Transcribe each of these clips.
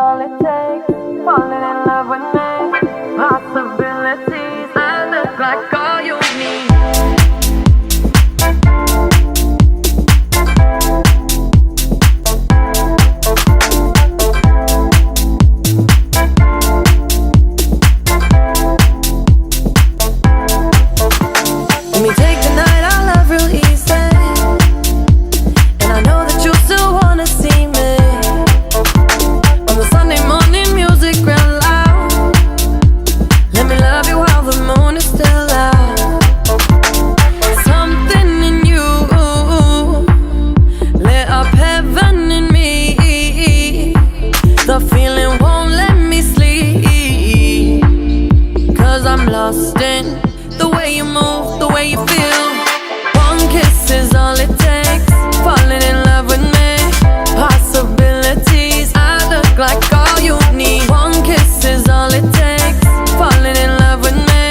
all it takes. Falling in love with me. Possibilities, I look like all you need. Let me take the night, I love real easy. And I know that you still wanna see me. On the Sunday morning, music real loud. Let me love you while the moon is still out. Something in you lit up heaven in me. The feeling won't let me sleep. 'Cause I'm lost in the way you move, the way you feel. One kiss is all it takes. Falling in love with me. Possibilities, I look like all you need. One kiss is all it takes. Falling in love with me.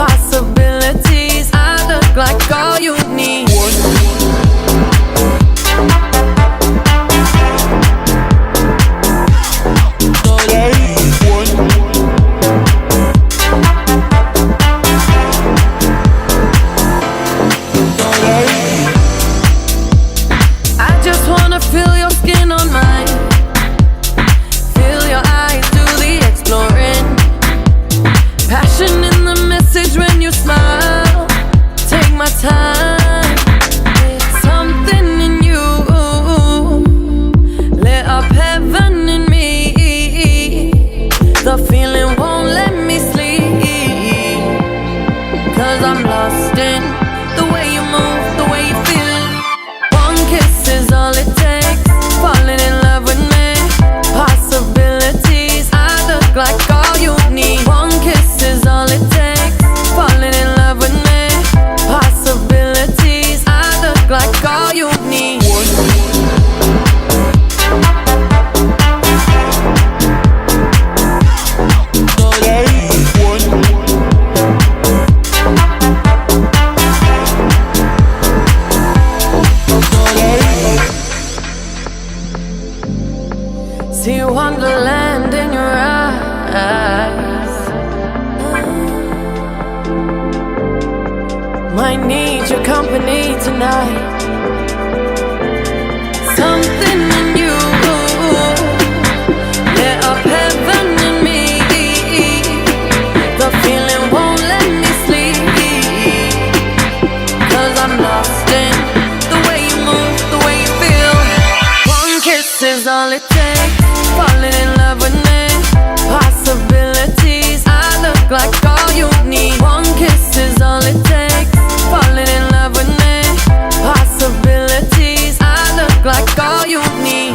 Possibilities, I look like all you need. I just wanna feel your skin on mine. Feel your eyes do the exploring. Passion in the message when you smile. Take my time. Something in you lit up heaven in me. The feeling won't let me sleep. 'Cause I'm lost in the way you move, the way you feel. One kiss is all it takes. Falling in love with me. Possibilities, I look like all you need. One kiss is all it takes. Falling in love with me. Possibilities, I look like all you need. See wonderland in your eyes. Might need your company tonight. Something in you lit up heaven in me. The feeling won't let me sleep. 'Cause I'm lost in the way you move, the way you feel. One kiss is all it takes. Falling in love with me. Possibilities, I look like all you need. One kiss is all it takes. Falling in love with me. Possibilities, I look like all you need.